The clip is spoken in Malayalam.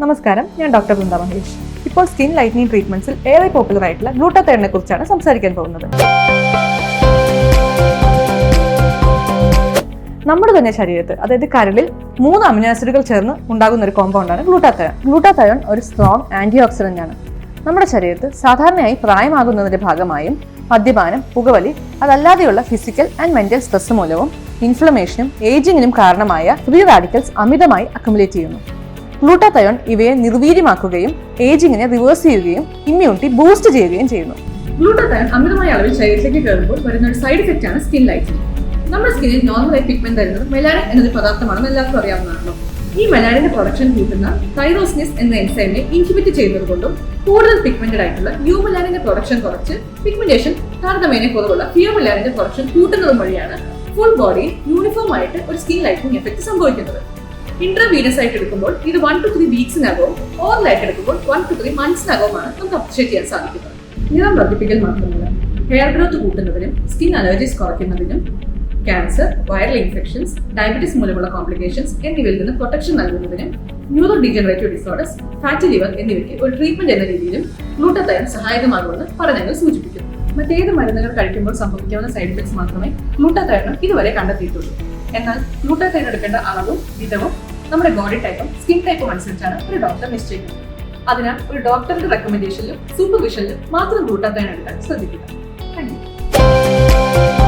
നമസ്കാരം, ഞാൻ ഡോക്ടർ വൃന്ദ മഹേഷ്. ഇപ്പോൾ സ്കിൻ ലൈറ്റനിങ് ട്രീറ്റ്മെന്റ്സിൽ ഏറെ പോപ്പുലർ ആയിട്ടുള്ള ഗ്ലൂട്ടാതയോണിനെ കുറിച്ചാണ് സംസാരിക്കാൻ പോകുന്നത്. നമ്മുടെ തന്നെ ശരീരത്ത്, അതായത് കരളിൽ 3 അമിനോ ആസിഡുകൾ ചേർന്ന് ഉണ്ടാകുന്ന ഒരു കോമ്പൗണ്ടാണ് ഗ്ലൂട്ടാതയോൺ. ഗ്ലൂട്ടാതയോൺ ഒരു സ്ട്രോങ് ആന്റി ഓക്സിഡന്റ് ആണ്. നമ്മുടെ ശരീരത്ത് സാധാരണയായി പ്രായമാകുന്നതിന്റെ ഭാഗമായും മദ്യപാനം, പുകവലി, അതല്ലാതെയുള്ള ഫിസിക്കൽ ആൻഡ് മെന്റൽ സ്ട്രെസ് മൂലവും ഇൻഫ്ലമേഷനും ഏജിങ്ങിനും കാരണമായ ഫ്രീ റാഡിക്കൽസ് അമിതമായി അക്യുമുലേറ്റ് ചെയ്യുന്നു. ഗ്ലൂട്ടാതയോൺ ഇവയെ നിർവീര്യമാക്കുകയും ഏജിങ്ങിനെ റിവേഴ്സ് ചെയ്യുകയും ഇമ്മ്യൂണിറ്റി ബൂസ്റ്റ് ചെയ്യുകയും ചെയ്യുന്നു. ഗ്ലൂട്ടാതയോൺ അമിതമായ അളവിൽ ശരീരത്തിലേക്ക് കയറുമ്പോൾ വരുന്ന ഒരു സൈഡ് ഇഫക്റ്റ് ആണ് സ്കിൻ ലൈറ്റനിങ്. നമ്മുടെ സ്കിന്നിൽ നോർമലായി പിഗ്മെന്റ് തരുന്നത് മെലാനിൻ എന്നൊരു പദാർത്ഥമാണെന്ന് എല്ലാവർക്കും അറിയാവുന്നതാണല്ലോ. ഈ മെലാനിന്റെ പ്രൊഡക്ഷൻ കൂട്ടുന്ന തൈറോസിനേസ് എന്ന എൻസൈമിനെ ഇൻഹിബിറ്റ് ചെയ്യുന്നത് കൊണ്ടും കൂടുതൽ പിഗ്മെന്റഡ് ആയിട്ടുള്ള ന്യൂമെലാനിന്റെ പ്രൊഡക്ഷൻ കുറച്ച് പിഗ്മെന്റേഷൻ താരതമ്യേന കുറവുള്ള ഫിയോമെലാനിന്റെ പ്രൊഡക്ഷൻ കൂട്ടുന്നതും വഴിയാണ് ഫുൾ ബോഡി യൂണിഫോം ആയിട്ട് ഒരു സ്കിൻ ലൈറ്റനിങ് എഫക്ട് സംഭവിക്കുന്നത്. ഇൻട്രാവീനസ് ആയിട്ട് എടുക്കുമ്പോൾ ഇത് 1 to 3 വീക്സിനകവും ഓറലായിട്ട് എടുക്കുമ്പോൾ 1 to 3 മന്ത്സിനകവുമാണ് നമുക്ക് അപ്രിഷിയേറ്റ് ചെയ്യാൻ സാധിക്കുന്നത്. നിറം വർദ്ധിപ്പിക്കൽ മാത്രമല്ല, ഹെയർ ഗ്രോത്ത് കൂട്ടുന്നതിനും സ്കിൻ അലർജീസ് കുറയ്ക്കുന്നതിനും ക്യാൻസർ, വൈറൽ ഇൻഫെക്ഷൻസ്, ഡയബറ്റീസ് മൂലമുള്ള കോംപ്ലിക്കേഷൻസ് എന്നിവയിൽ നിന്ന് പ്രൊട്ടക്ഷൻ നൽകുന്നതിനും neuro degenerative disorders, fatty liver എന്നിവയ്ക്ക് ഒരു ട്രീറ്റ്മെന്റ് എന്ന രീതിയിലും ഗ്ലൂട്ടാതയോൺ സഹായകമാകുമെന്ന് പഠനങ്ങൾ സൂചിപ്പിക്കുന്നു. മറ്റേത് മരുന്നുകൾ കഴിക്കുമ്പോൾ സംഭവിക്കാവുന്ന സൈഡ് ഇഫക്ട്സ് മാത്രമേ ഗ്ലൂട്ടാതയോൺ ഇതുവരെ കണ്ടെത്തിയിട്ടുള്ളൂ. എന്നാൽ ഗ്ലൂട്ടാതയോൺ എടുക്കേണ്ട അളവും വിധവും നമ്മുടെ ബോഡി ടൈപ്പും സ്കിൻ ടൈപ്പും അനുസരിച്ചാണ് ഒരു ഡോക്ടർ നിശ്ചയിക്കുന്നത്. അതിനാൽ ഒരു ഡോക്ടറുടെ റെക്കമെൻഡേഷനിലും സൂപ്പർവിഷനിലും മാത്രം ഗ്ലൂട്ടാതയോൺ എടുക്കാൻ ശ്രദ്ധിക്കുക. Thank you.